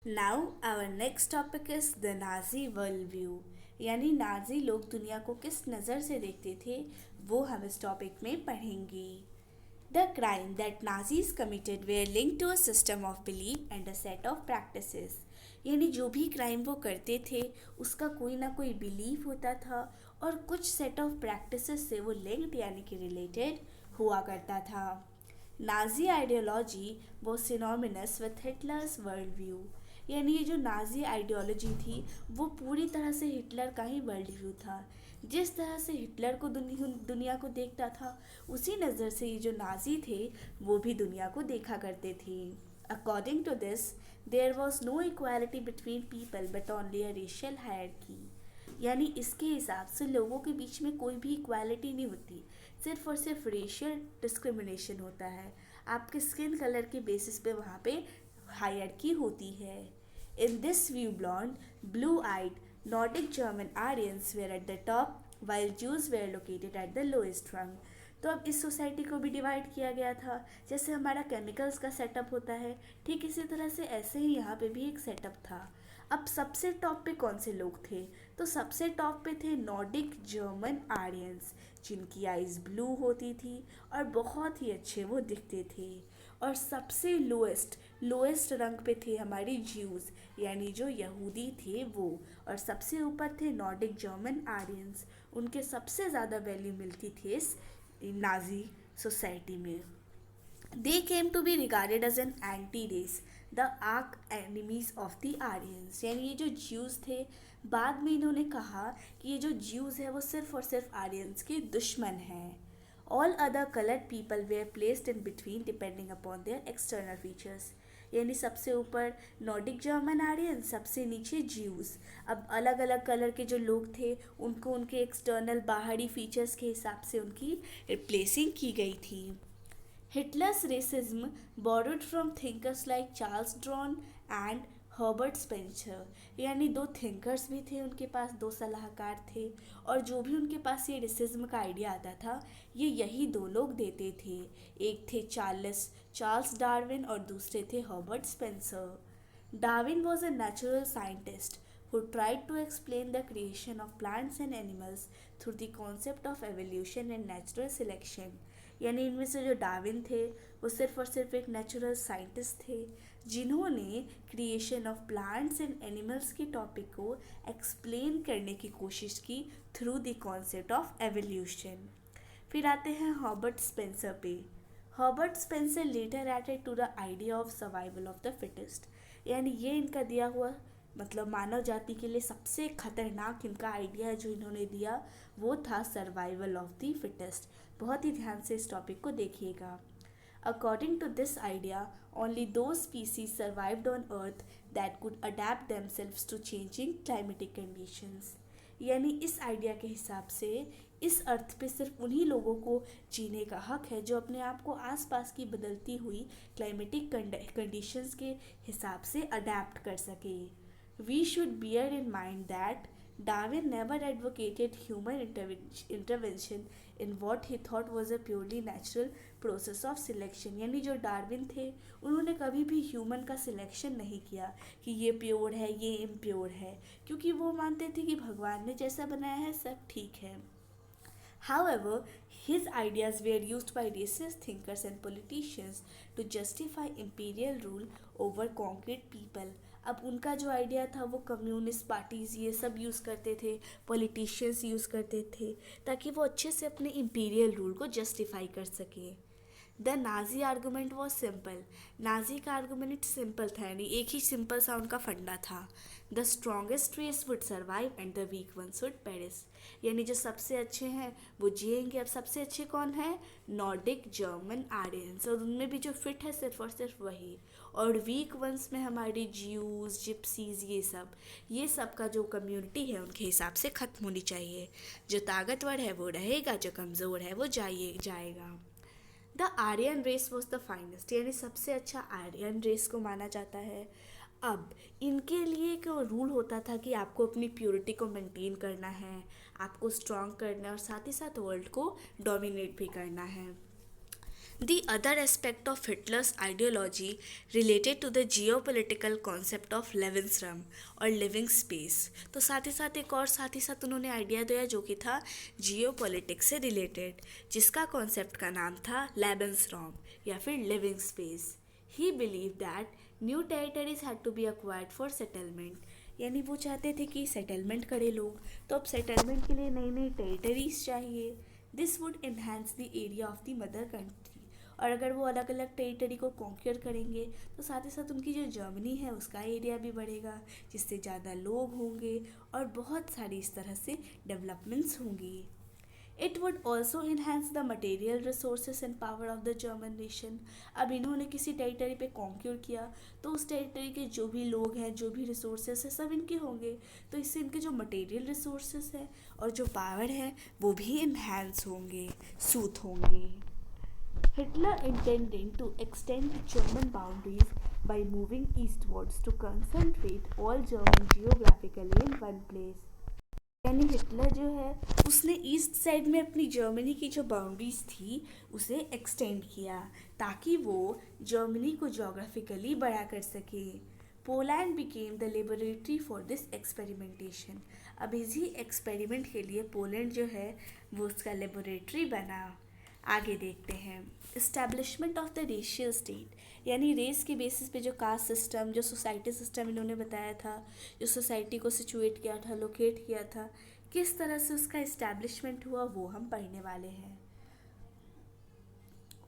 Now our next topic is the Nazi world view. यानी Nazi लोग दुनिया को किस नज़र से देखते थे, वो हम इस टॉपिक में पढ़ेंगे। The crime that Nazis committed were link to a system of belief and a set of practices. यानी जो भी क्राइम वो करते थे उसका कोई ना कोई बिलीफ होता था और कुछ सेट ऑफ प्रैक्टिसेस से वो लिंक्ड यानी कि रिलेटेड हुआ करता था। नाजी आइडियोलॉजी वो सिनोमिनस विथ हिटलर्स वर्ल्ड व्यू। यानी ये जो नाजी आइडियोलॉजी थी वो पूरी तरह से हिटलर का ही वर्ल्ड व्यू था। जिस तरह से हिटलर को दुनिया को देखता था उसी नज़र से ये जो नाजी थे वो भी दुनिया को देखा करते थे। According to this there was no equality between people but only a racial hierarchy. यानी इसके हिसाब से लोगों के बीच में कोई भी इक्वालिटी नहीं होती, सिर्फ और सिर्फ रेशियल डिस्क्रिमिनेशन होता है। आपके स्किन कलर के बेसिस पे वहाँ पे हायरार्की होती है। In this view blond, blue eyed, Nordic German Aryans were at the top while Jews were located at the lowest rung. तो अब इस सोसाइटी को भी डिवाइड किया गया था, जैसे हमारा केमिकल्स का सेटअप होता है ठीक इसी तरह से ऐसे ही यहाँ पे भी एक सेटअप था। अब सबसे टॉप पे कौन से लोग थे, तो सबसे टॉप पे थे नॉर्डिक जर्मन आर्यंस, जिनकी आइज़ ब्लू होती थी और बहुत ही अच्छे वो दिखते थे। और सबसे लोएस्ट लोएस्ट रंग पे थे हमारे ज्यूज़, यानी जो यहूदी थे वो। और सबसे ऊपर थे नॉर्डिक जर्मन आर्यंस, उनके सबसे ज़्यादा वैल्यू मिलती थी इस नाजी सोसाइटी में। They came to be regarded as an anti-race, the arch enemies of the Aryans। यानी ये जो ज्यूज़ थे, बाद में इन्होंने कहा कि ये जो ज्यूज़ है वो सिर्फ और सिर्फ आर्यंस के दुश्मन हैं। All other coloured people were placed in between depending upon their external features. यानी सबसे ऊपर नॉर्डिक जर्मन आर्यन, सबसे नीचे ज्यूज़। अब अलग अलग कलर के जो लोग थे उनको उनके एक्सटर्नल बाहरी फीचर्स के हिसाब से उनकी रिप्लेसिंग की गई थी। Hitler's racism borrowed from thinkers like Charles Darwin and Herbert Spencer. यानी दो थिंकर्स भी थे उनके पास, दो सलाहकार थे, और जो भी उनके पास ये रेसिज्म का आइडिया आता था ये यही दो लोग देते थे। एक थे चार्ल्स डार्विन और दूसरे थे Herbert Spencer. Darwin was a natural scientist who tried to explain the creation of plants and animals through the concept of evolution and natural selection। यानी इनमें से जो डार्विन थे वो सिर्फ और सिर्फ एक नेचुरल साइंटिस्ट थे जिन्होंने creation of plants and animals के टॉपिक को एक्सप्लेन करने की कोशिश की through the concept of evolution. फिर आते हैं हॉबर्ट स्पेंसर पे। Herbert Spencer later added to the idea of survival of the fittest. यानी ये इनका दिया हुआ मतलब मानव जाति के लिए सबसे खतरनाक इनका आइडिया है जो इन्होंने दिया वो था सर्वाइवल ऑफ द फिटेस्ट। बहुत ही ध्यान से इस टॉपिक को देखिएगा। According to this idea, only those species survived on Earth that could adapt themselves to changing climatic conditions। यानी इस आइडिया के हिसाब से इस अर्थ पे सिर्फ उन्हीं लोगों को जीने का हक है जो अपने आप को आसपास की बदलती हुई क्लाइमेटिक कंडीशंस के हिसाब से अडेप्ट कर सके। We should bear in mind that Darwin never advocated human intervention in what he thought was a purely natural process of selection। यानी जो डार्विन थे उन्होंने कभी भी ह्यूमन का सिलेक्शन नहीं किया कि ये प्योर है ये इम्प्योर है, क्योंकि वो मानते थे कि भगवान ने जैसा बनाया है सब ठीक है। However, his ideas were used by racist thinkers and politicians to justify imperial rule over conquered people। अब उनका जो आइडिया था वो कम्युनिस्ट पार्टीज़ ये सब यूज़ करते थे, पॉलिटिशियंस यूज़ करते थे ताकि वो अच्छे से अपने इम्पीरियल रूल को जस्टिफाई कर सके। The Nazi argument was simple. Nazi का आर्गूमेंट सिंपल था, यानी एक ही सिंपल सा उनका फंडा था। The strongest race would survive and the weak ones would perish. यानी जो सबसे अच्छे हैं वो जिएंगे। अब सबसे अच्छे कौन है? नॉर्डिक जर्मन आर्यंस, और उनमें भी जो फिट है सिर्फ और सिर्फ वही। और वीक वंस में हमारे ज्यूज़ जिप्सीज ये सब का जो कम्युनिटी है उनके हिसाब से ख़त्म होनी चाहिए। जो ताकतवर है वो रहेगा, जो कमज़ोर है वो जाएगा। The Aryan race was the finest. यानी सबसे अच्छा आर्यन रेस को माना जाता है। अब इनके लिए एक रूल होता था कि आपको अपनी प्योरिटी को मेंटेन करना है, आपको स्ट्रॉन्ग करना है और साथ ही साथ वर्ल्ड को डोमिनेट भी करना है। The other aspect of Hitler's ideology related to the geopolitical concept of Lebensraum और लिविंग स्पेस। तो साथ ही साथ उन्होंने आइडिया दिया जो कि था जियोपॉलिटिक्स से रिलेटेड, जिसका कॉन्सेप्ट का नाम था लेबेंसराum या फिर living space. He believe that new territories had to be acquired for settlement, यानी वो चाहते थे कि सेटलमेंट करे लोग, तो अब सेटलमेंट के लिए नई नई टेरिटरीज चाहिए। This would enhance the area of the mother country, और अगर वो अलग अलग टेरिटरी को कॉन्क्यूर करेंगे तो साथ ही साथ उनकी जो जर्मनी है उसका एरिया भी बढ़ेगा, जिससे ज़्यादा लोग होंगे और बहुत सारी इस तरह से डेवलपमेंट्स होंगी। It would also enhance the material resources and power of the German nation. अब इन्होंने किसी टेरिटरी पे कॉन्क्यूर किया तो उस टेरिटरी के जो भी लोग हैं, जो भी रिसोर्सेज हैं, सब इनके होंगे, तो इससे इनके जो मटेरियल रिसोर्सेज हैं और जो पावर है वो भी इन्हेंस होंगे, सूथ होंगे। Hitler intended to extend German boundaries by moving eastwards to concentrate all German geographically in one place. यानी हिटलर जो है उसने ईस्ट साइड में अपनी जर्मनी की जो बाउंड्रीज थी उसे एक्सटेंड किया ताकि वो जर्मनी को जोग्राफिकली बड़ा कर सके। Poland became the laboratory for this experimentation. अब इसी एक्सपेरिमेंट के लिए पोलैंड जो है वो उसका लेबोरेटरी बना। आगे देखते हैं establishment of the racial state, यानी रेस के बेसिस पे जो कास्ट सिस्टम, जो सोसाइटी सिस्टम इन्होंने बताया था, जो सोसाइटी को सिचुएट किया था, लोकेट किया था, किस तरह से उसका इस्टेब्लिशमेंट हुआ वो हम पढ़ने वाले हैं।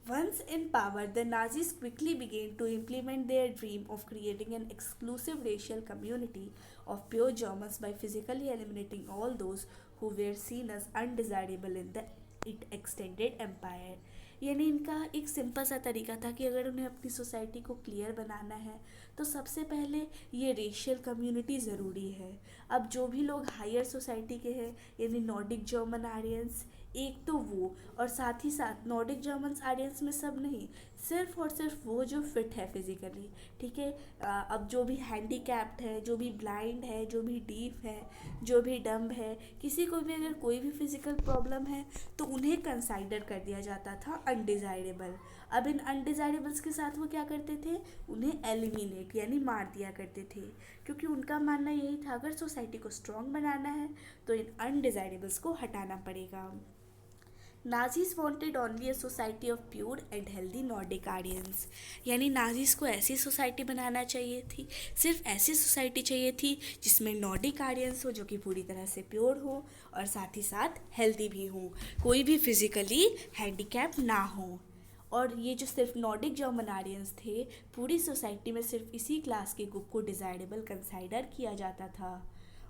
Once in power, the Nazis quickly began to implement their dream of creating an exclusive racial community of pure Germans by physically eliminating all those who were seen as undesirable in the it extended empire। यानी इनका एक simple सा तरीका था कि अगर उन्हें अपनी सोसाइटी को क्लियर बनाना है तो सबसे पहले ये रेशियल कम्युनिटी ज़रूरी है। अब जो भी लोग हायर सोसाइटी के हैं यानी नॉर्डिक जर्मन आर्यंस, एक तो वो, और साथ ही साथ नॉर्डिक जर्मन आर्यंस में सब नहीं, सिर्फ और सिर्फ वो जो फिट है फिजिकली, ठीक है। अब जो भी हैंडीकैप्ड है, जो भी ब्लाइंड है, जो भी डीफ है, जो भी डम्ब है, किसी को भी अगर कोई भी फिजिकल प्रॉब्लम है तो उन्हें कंसाइडर कर दिया जाता था अनडिज़ायरेबल। अब इन अनडिज़ायरेबल्स के साथ वो क्या करते थे, उन्हें एलिमिनेट यानी मार दिया करते थे, क्योंकि उनका मानना यही था अगर सोसाइटी को स्ट्रॉन्ग बनाना है तो इन अनडिज़ायरेबल्स को हटाना पड़ेगा। Nazis wanted only a society of pure and healthy Nordic Aryans, यानी नाजीज को ऐसी सोसाइटी बनाना चाहिए थी, सिर्फ ऐसी सोसाइटी चाहिए थी जिसमें नॉर्डिक आर्यंस हो जो कि पूरी तरह से प्योर हो और साथ ही साथ हेल्दी भी हो, कोई भी फिजिकली हैंडीकैप ना हो। और ये जो सिर्फ नॉर्डिक जर्मन आर्यंस थे, पूरी सोसाइटी में सिर्फ इसी क्लास के ग्रुप को डिज़ायरेबल कंसाइडर किया जाता था।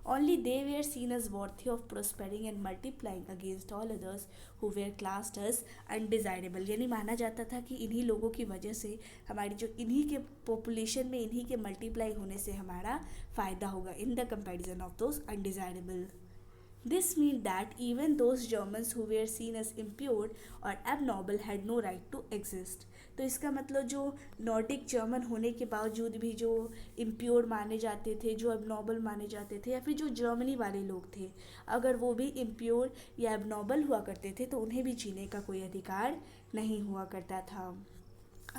Only they were seen as worthy of prospering and multiplying against all others who were classed as undesirable। यानी माना जाता था कि इन्हीं लोगों की वजह से हमारी जो इन्हीं के पॉपुलेशन में इन्हीं के मल्टीप्लाई होने से हमारा फ़ायदा होगा इन the comparison of those undesirable. This means that even those Germans who were seen as impure or abnormal had no right to exist। तो इसका मतलब जो नॉर्डिक जर्मन होने के बावजूद भी जो इम्प्योर माने जाते थे, जो एबनॉर्मल माने जाते थे, या फिर जो जर्मनी वाले लोग थे, अगर वो भी इम्प्योर या एबनॉर्मल हुआ करते थे तो उन्हें भी जीने का कोई अधिकार नहीं हुआ करता था।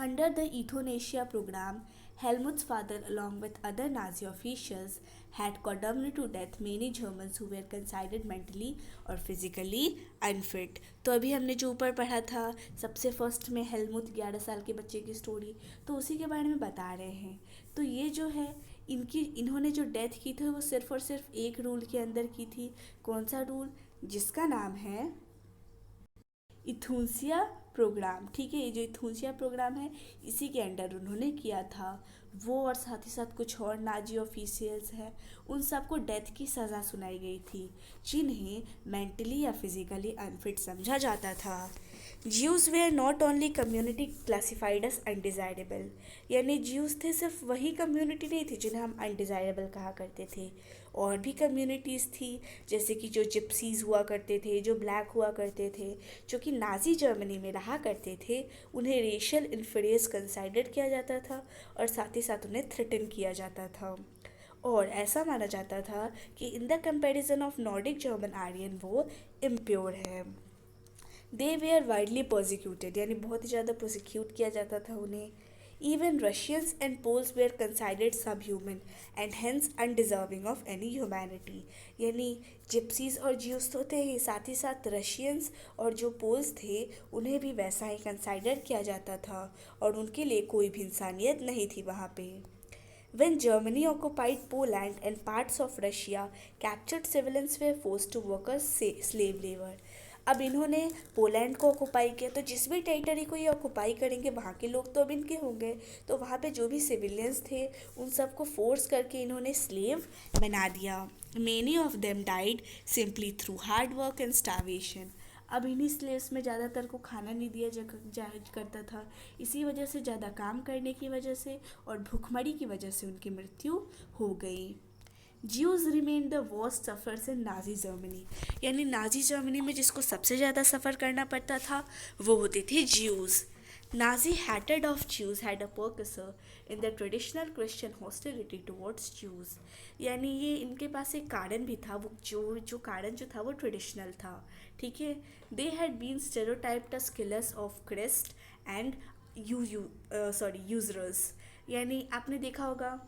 Under the Euthanasia program, Helmut's father, along with other Nazi officials, had condemned to death many Germans who were considered mentally और physically unfit। तो अभी हमने जो ऊपर पढ़ा था सबसे फर्स्ट में हेलमुथ 11 साल के बच्चे की स्टोरी, तो उसी के बारे में बता रहे हैं। तो ये जो है इन्होंने जो डेथ की थी वो सिर्फ और सिर्फ एक रूल के अंदर की थी। कौन सा रूल? जिसका नाम है इथूसिया प्रोग्राम। ठीक है, ये जो इथूसिया प्रोग्राम है इसी के अंडर उन्होंने किया था। वो और साथ ही साथ कुछ और नाजी ऑफिशियल्स हैं, उन सबको डेथ की सज़ा सुनाई गई थी जिन्हें मेंटली या फिजिकली अनफिट समझा जाता था। Jews were not only community classified as undesirable, यानी ज्यूज़ थे सिर्फ वही कम्युनिटी नहीं थी जिन्हें हम अनडिज़ायरेबल कहा करते थे, और भी कम्युनिटीज़ थी जैसे कि जो जिप्सीज़ हुआ करते थे, जो ब्लैक हुआ करते थे, जो कि नाजी जर्मनी में रहा करते थे, उन्हें रेशियल इन्फीरियर्स कंसाइडर किया जाता था और साथ ही साथ उन्हें थ्रेटन किया जाता था। और ऐसा माना जाता था कि in the comparison of Nordic German Aryan वो इम्प्योर है। दे वेयर वाइडली प्रोसिक्यूटेड, यानी बहुत ही ज़्यादा प्रोसिक्यूट किया जाता था उन्हें. Even Russians and Poles were considered sub human and hence undeserving of any humanity. यानी जिप्सीज और ज्यूस तो थे ही, साथ ही साथ रशियंस और जो पोल्स थे उन्हें भी वैसा ही कंसाइडर किया जाता था और उनके लिए कोई भी इंसानियत नहीं थी वहाँ पे. When Germany occupied Poland and parts of Russia, captured civilians were forced to work as slave labor. अब इन्होंने पोलैंड को ऑक्युपाई किया, तो जिस भी टेरिटरी को ये ऑक्युपाई करेंगे वहाँ के लोग तो अब इनके होंगे, तो वहाँ पे जो भी सिविलियंस थे उन सबको फोर्स करके इन्होंने स्लेव बना दिया. Many of them died simply through hard work and starvation. अब इन्हीं स्लेव्स में ज़्यादातर को खाना नहीं दिया जा करता था, इसी वजह से ज़्यादा काम करने की वजह से और भूखमरी की वजह से उनकी मृत्यु हो गई. Jews remain the worst suffers in Nazi Germany. यानी नाजी जर्मनी में जिसको सबसे ज़्यादा सफ़र करना पड़ता था वो होते थे Jews. Nazi hatred of Jews had a precursor in the traditional Christian hostility towards Jews. यानी ये इनके पास एक कारण भी था, वो जो कारण जो था वो ट्रेडिशनल था. ठीक है. They had been stereotyped as killers of Christ and usurers. यानी आपने देखा होगा,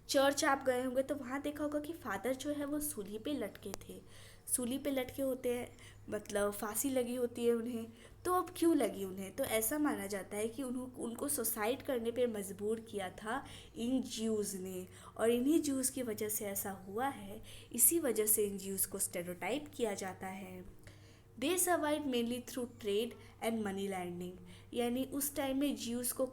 चर्च आप गए होंगे तो वहाँ देखा होगा कि फादर जो है वो सूली पे लटके थे. सूली पे लटके होते हैं, मतलब फांसी लगी होती है उन्हें. तो अब क्यों लगी उन्हें? तो ऐसा माना जाता है कि उनको सुसाइड करने पे मजबूर किया था इन ज्यूज़ ने, और इन्हीं ज्यूज़ की वजह से ऐसा हुआ है. इसी वजह से इन ज्यूज़ को स्टेरियोटाइप किया जाता है. They survive mainly through trade and money lending. यानी उस टाइम में ज्यूज़ को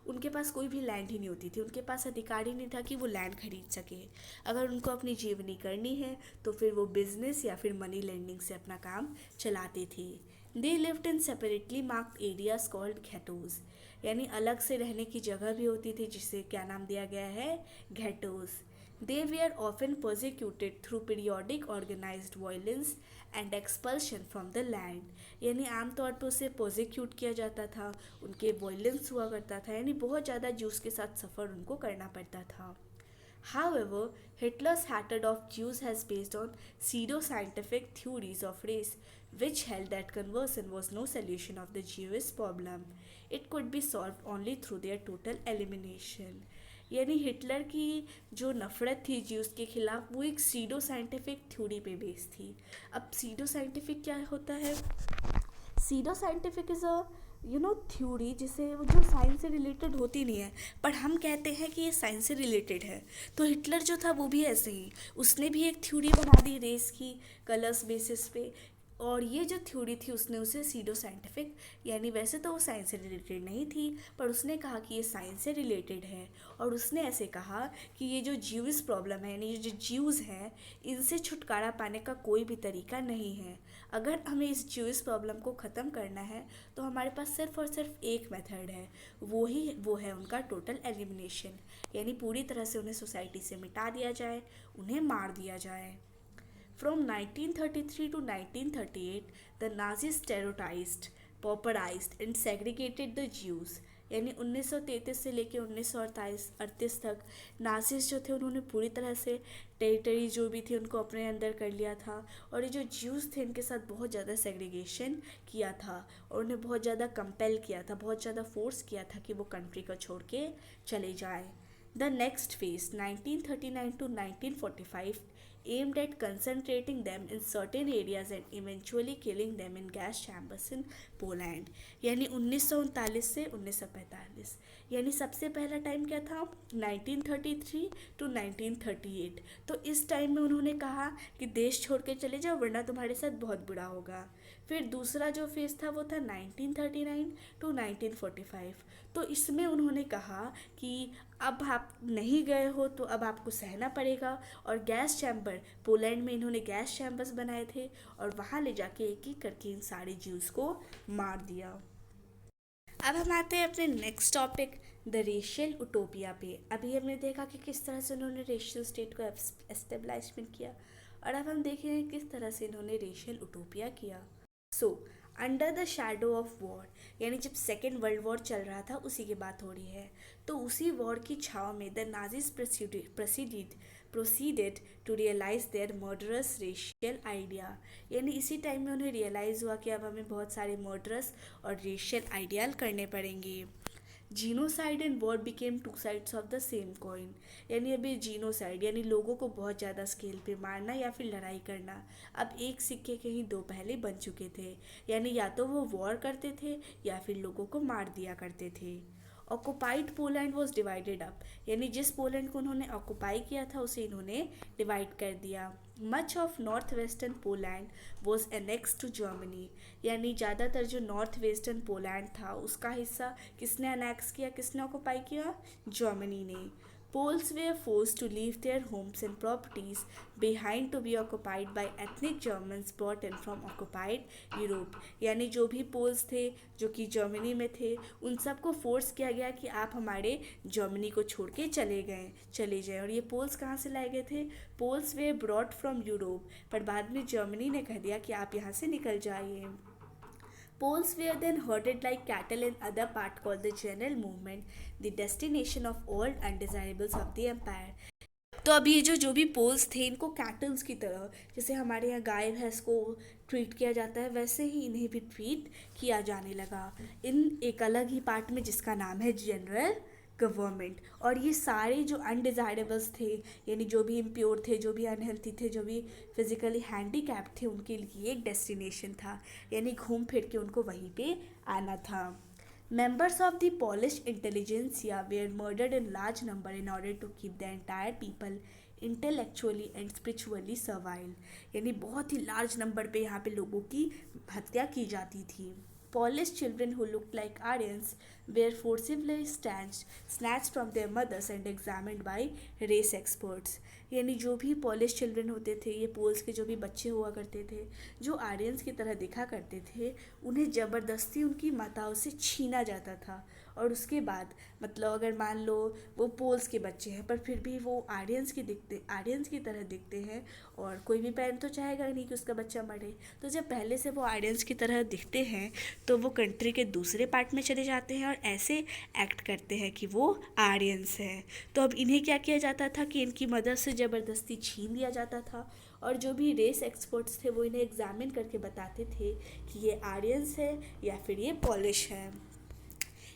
उनके पास कोई भी लैंड ही नहीं होती थी, उनके पास अधिकार ही नहीं था कि वो लैंड खरीद सके. अगर उनको अपनी जीवनी करनी है तो फिर वो बिजनेस या फिर मनी लैंडिंग से अपना काम चलाते थे. They lived in separately marked areas called ghettos. यानी अलग से रहने की जगह भी होती थी जिसे क्या नाम दिया गया है, ghettos. They were often persecuted through periodic organized violence and expulsion from the land. यानी आमतौर पर उसे प्रोसिक्यूट किया जाता था, उनके वायलेंस हुआ करता था, यानी बहुत ज़्यादा ज्यूज़ के साथ सफ़र उनको करना पड़ता था. However, Hitler's hatred of Jews has based on pseudo-scientific theories of race, which held that conversion was no solution of the Jewish problem. It could be solved only through their total elimination. यानी Hitler की जो नफ़रत थी Jews के खिलाफ वो एक pseudo scientific theory पे बेस थी. अब सीडो साइंटिफिक क्या होता है? Pseudo scientific is a theory जिसे जो साइंस से रिलेटेड होती नहीं है, पर हम कहते हैं कि ये साइंस से रिलेटेड है. तो हिटलर जो था वो भी ऐसे ही, उसने भी एक थ्योरी बना दी रेस की कलर्स बेसिस पे, और ये जो थ्योरी थी उसने उसे सीडो साइंटिफिक, यानी वैसे तो वो साइंस से रिलेटेड नहीं थी पर उसने कहा कि ये साइंस से रिलेटेड है. और उसने ऐसे कहा कि ये जो ज्यूइश प्रॉब्लम है, यानी ये जो ज्यूज़ हैं, इनसे छुटकारा पाने का कोई भी तरीका नहीं है. अगर हमें इस ज्यूइश प्रॉब्लम को ख़त्म करना है तो हमारे पास सिर्फ और सिर्फ एक मेथड है, वो है उनका टोटल एलिमिनेशन. यानी पूरी तरह से उन्हें सोसाइटी से मिटा दिया जाए, उन्हें मार दिया जाए. From 1933 to 1938, the Nazis terrorized, pauperized and segregated the Jews. यानी 1933 से लेकर 1938 तक नाजिस जो थे उन्होंने पूरी तरह से टेरिटरी जो भी थी उनको अपने अंदर कर लिया था, और ये जो ज्यूज़ थे इनके साथ बहुत ज़्यादा सेग्रीगेशन किया था और उन्हें बहुत ज़्यादा कंपेल किया था, बहुत ज़्यादा फोर्स किया था कि वो कंट्री को छोड़ के चले जाए. The next phase 1939 to 1945 aimed at concentrating them in certain areas and eventually killing them in gas chambers in Poland. यानी 1939 से 1945. यानी सबसे पहला टाइम क्या था, 1933 to 1938. तो इस टाइम में उन्होंने कहा कि देश छोड़ के चले जाओ वरना तुम्हारे साथ बहुत बुरा होगा. फिर दूसरा जो फेज़ था वो था 1939 to 1945. तो इसमें उन्होंने कहा कि अब आप नहीं गए हो तो अब आपको सहना पड़ेगा, और गैस चैम्बर, पोलैंड में इन्होंने गैस चैम्बर्स बनाए थे और वहाँ ले जाके एक एक करके इन सारे ज्यूज़ को मार दिया. अब हम आते हैं अपने next topic the racial Utopia पे. अभी हमने देखा कि किस तरह से उन्होंने रेशियल स्टेट को एस्टेब्लिशमेंट किया, और अब हम देखेंगे किस तरह से इन्होंने रेशियल उटोपिया किया. So under the shadow of war, यानी जब सेकेंड वर्ल्ड वॉर चल रहा था उसी की बात हो रही है। तो उसी वॉर की छाव में the Nazis proceeded to realize their murderous racial idea, यानी इसी टाइम में उन्हें रियलाइज़ हुआ कि अब हमें बहुत सारे मर्डरस और रेशियल आइडियल करने पड़ेंगे। Genocide and war became two sides of the same coin, यानी अभी जीनोसाइड यानी लोगों को बहुत ज़्यादा स्केल पे मारना या फिर लड़ाई करना, अब एक सिक्के के ही दो पहले बन चुके थे, यानी या तो वो वॉर करते थे या फिर लोगों को मार दिया करते थे। Occupied Poland was divided up, यानी जिस पोलैंड को उन्होंने ऑक्युपाई किया था उसे इन्होंने डिवाइड कर दिया। Much of north western Poland was annex to Germany, यानी ज़्यादातर जो नॉर्थ वेस्टर्न पोलैंड था उसका हिस्सा किसने अनेक्स किया, किसने ऑक्युपाई किया, जर्मनी ने। Poles were forced to leave their homes and properties behind to be occupied by ethnic Germans brought in from occupied Europe, यानी जो भी पोल्स थे जो कि जर्मनी में थे उन सबको फोर्स किया गया कि आप हमारे जर्मनी को छोड़ के चले जाएं। और ये पोल्स कहाँ से लाए गए थे, Poles were brought from Europe, पर बाद में जर्मनी ने कह दिया कि आप यहाँ से निकल जाइए। Poles were then herded like cattle in other part called the general movement, the destination of all undesirables of the empire. तो अब ये जो भी पोल्स थे इनको कैटल्स की तरह, जैसे हमारे यहाँ गाय भैंस को ट्रीट किया जाता है वैसे ही इन्हें भी ट्रीट किया जाने लगा इन एक अलग ही पार्ट में जिसका नाम है जनरल गवर्नमेंट। और ये सारे जो अनडिजायरेबल्स थे, यानी जो भी इम्प्योर थे, जो भी अनहेल्थी थे, जो भी फिजिकली हैंडीकैप थे, उनके लिए एक डेस्टिनेशन था, यानी घूम फिर के उनको वहीं पे आना था। Members of the Polish intelligentsia were murdered in large number in order to keep the entire people intellectually and spiritually servile, यानी बहुत ही लार्ज नंबर पे यहाँ पे लोगों की हत्या की जाती थी। Polish children who looked like Aryans were forcibly snatched from their mothers and examined by race experts, यानी जो भी पॉलिश चिल्ड्रन होते थे, ये पोल्स के जो भी बच्चे हुआ करते थे जो आर्यंस की तरह दिखा करते थे, उन्हें ज़बरदस्ती उनकी माताओं से छीना जाता था। और उसके बाद मतलब अगर मान लो वो पोल्स के बच्चे हैं पर फिर भी वो आर्यंस की तरह दिखते हैं, और कोई भी पेरेंट तो चाहेगा नहीं कि उसका बच्चा मरे, तो जब पहले से वो आर्यंस की तरह दिखते हैं तो वो कंट्री के दूसरे पार्ट में चले जाते हैं और ऐसे एक्ट करते हैं कि वो आर्यंस हैं। तो अब इन्हें क्या किया जाता था कि इनकी मदर से ज़बरदस्ती छीन लिया जाता था, और जो भी रेस एक्सपर्ट्स थे वो इन्हें एग्जामिन करके बताते थे कि ये आर्यंस है या फिर ये पॉलिश है।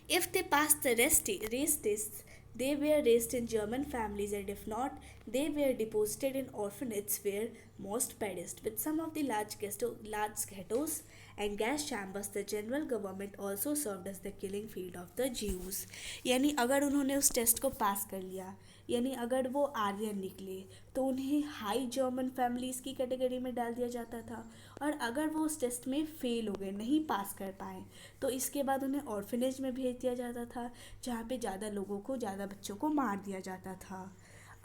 If they passed the race tests, they were raised in German families, and if not, they were deposited in orphanages where most perished. With some of the large ghettos and gas chambers, the general government also served as the killing field of the Jews. यानी अगर उन्होंने उस test को पास कर लिया, यानी अगर वो आर्यन निकले तो उन्हें हाई जर्मन फैमिलीज़ की कैटेगरी में डाल दिया जाता था, और अगर वो उस टेस्ट में फ़ेल हो गए, नहीं पास कर पाए, तो इसके बाद उन्हें ऑर्फनेज में भेज दिया जाता था जहाँ पे ज़्यादा बच्चों को मार दिया जाता था।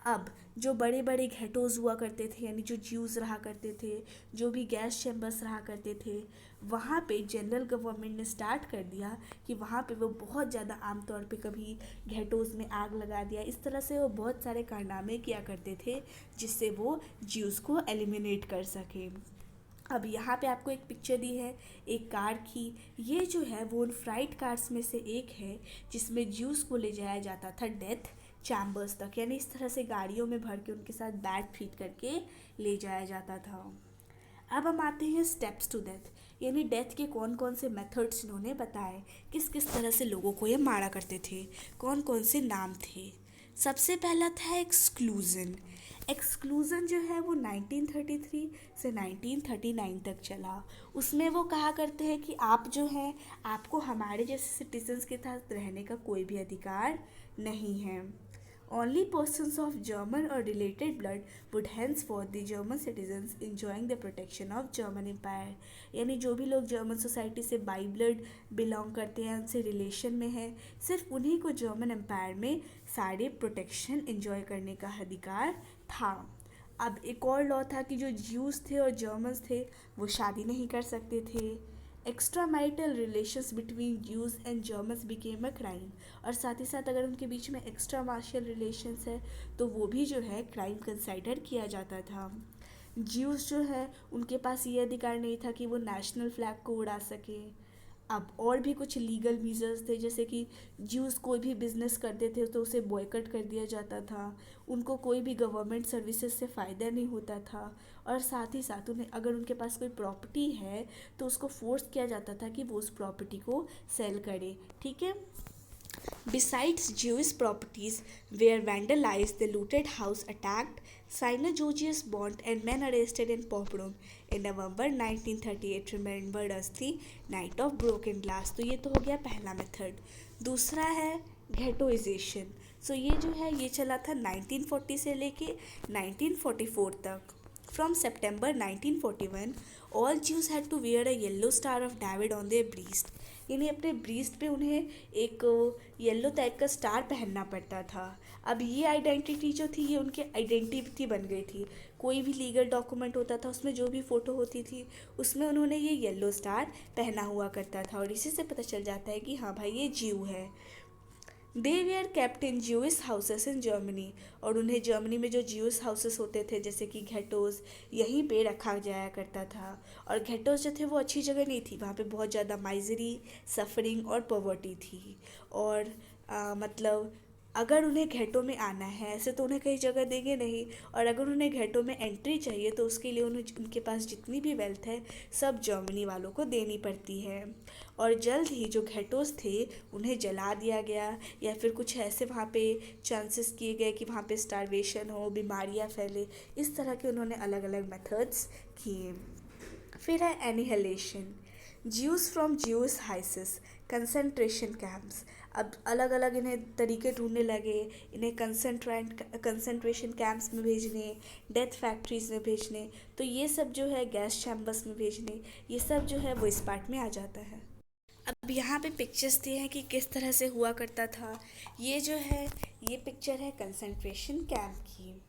अब जो बड़े बड़े घेटोज़ हुआ करते थे, यानी जो ज्यूज़ रहा करते थे, जो भी गैस चैम्बर्स रहा करते थे, वहाँ पे जनरल गवर्नमेंट ने स्टार्ट कर दिया कि वहाँ पे वो बहुत ज़्यादा आमतौर पे कभी घेटोज़ में आग लगा दिया, इस तरह से वो बहुत सारे कारनामे किया करते थे जिससे वो ज्यूज़ को एलिमिनेट कर सके। अब यहाँ पे आपको एक पिक्चर दी है एक कार की, ये जो है वो उन फ्राइट कार्स में से एक है जिसमें ज्यूस को ले जाया जाता था डेथ चैम्बर्स तक, यानी इस तरह से गाड़ियों में भर के उनके साथ बैग फीड करके ले जाया जाता था। अब हम आते हैं स्टेप्स टू डेथ, यानी डेथ के कौन कौन से मेथड्स इन्होंने बताए, किस किस तरह से लोगों को ये मारा करते थे, कौन कौन से नाम थे। सबसे पहला था एक्सक्लूज़न। एक्सक्लूज़न जो है वो 1933 से 1939 तक चला। उसमें वो कहा करते हैं कि आप जो हैं, आपको हमारे जैसे सिटीजन्स के साथ रहने का कोई भी अधिकार नहीं है। Only persons of German or related blood would henceforth the German citizens enjoying the protection of German Empire, यानी जो भी लोग जर्मन सोसाइटी से बाई ब्लड बिलोंग करते हैं, उनसे रिलेशन में है, सिर्फ उन्हीं को जर्मन एम्पायर में सारे प्रोटेक्शन एंजॉय करने का अधिकार था। अब एक और लॉ था कि जो ज्यूज़ थे और जर्मन्स थे वो शादी नहीं कर सकते थे। Extra marital relations between Jews and Germans became a crime, और साथ ही साथ अगर उनके बीच में एक्स्ट्रा मार्शियल रिलेशंस है तो वो भी जो है क्राइम कंसाइडर किया जाता था। ज्यूस जो है उनके पास ये अधिकार नहीं था कि वो नेशनल फ्लैग को उड़ा सके। अब और भी कुछ लीगल मीजर्स थे, जैसे कि ज्यूस कोई भी बिजनेस करते थे तो उसे बॉयकट कर दिया जाता था, उनको कोई भी गवर्नमेंट सर्विसेज से फ़ायदा नहीं होता था, और साथ ही साथ उन्हें अगर उनके पास कोई प्रॉपर्टी है तो उसको फोर्स किया जाता था कि वो उस प्रॉपर्टी को सेल करे। ठीक है। Besides, Jewish properties were vandalized, the looted house attacked, synagogues burnt, and men arrested in pogrom. In November 1938 remembered as the Night of Broken Glass. तो ये तो हो गया पहला मेथड। दूसरा है घेटोइजेशन। सो ये जो है ये चला था 1940 से लेके 1944 तक। From September 1941, all Jews had to wear a yellow star of David on their breast. यानी अपने ब्रीस्ट पे उन्हें एक येलो टाइप का स्टार पहनना पड़ता था। अब ये आइडेंटिटी जो थी ये उनकी आइडेंटिटी बन गई थी। कोई भी लीगल डॉक्यूमेंट होता था उसमें जो भी फ़ोटो होती थी उसमें उन्होंने ये येलो स्टार पहना हुआ करता था, और इसी से पता चल जाता है कि हाँ भाई ये जीव है। They were kept in Jewish houses in Germany, और उन्हें जर्मनी में जो ज्यूइश हाउसेस होते थे जैसे कि घेटोस, यहीं पे रखा जाया करता था। और घेटोस जो थे वो अच्छी जगह नहीं थी, वहाँ पे बहुत ज़्यादा माइजरी, सफरिंग और पॉवर्टी थी। और मतलब अगर उन्हें घेटो में आना है ऐसे तो उन्हें कहीं जगह देंगे नहीं, और अगर उन्हें घेटो में एंट्री चाहिए तो उसके लिए उन्हें उनके पास जितनी भी वेल्थ है सब जर्मनी वालों को देनी पड़ती है। और जल्द ही जो घेटोस थे उन्हें जला दिया गया, या फिर कुछ ऐसे वहाँ पे चांसेस किए गए कि वहाँ पे स्टारवेशन हो, बीमारियाँ फैले, इस तरह के उन्होंने अलग अलग मेथड्स किए। फिर है annihilation. Jews from Jews houses, concentration camps. अब अलग अलग इन्हें तरीके ढूंढने लगे, इन्हें कंसंट्रेशन कैंप्स में भेजने, डेथ फैक्ट्रीज में भेजने, तो ये सब जो है गैस चैम्बर्स में भेजने, ये सब जो है वो इस पार्ट में आ जाता है। अब यहाँ पे पिक्चर्स दिए हैं कि किस तरह से हुआ करता था। ये जो है ये पिक्चर है कंसंट्रेशन कैंप की,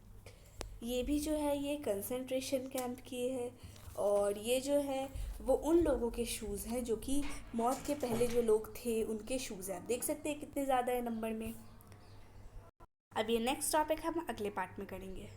ये भी जो है ये कंसंट्रेशन कैंप की है, और ये जो है वो उन लोगों के शूज़ हैं जो कि मौत के पहले जो लोग थे उनके शूज़ हैं। आप देख सकते हैं कितने ज़्यादा है नंबर में। अब ये नेक्स्ट टॉपिक हम अगले पार्ट में करेंगे।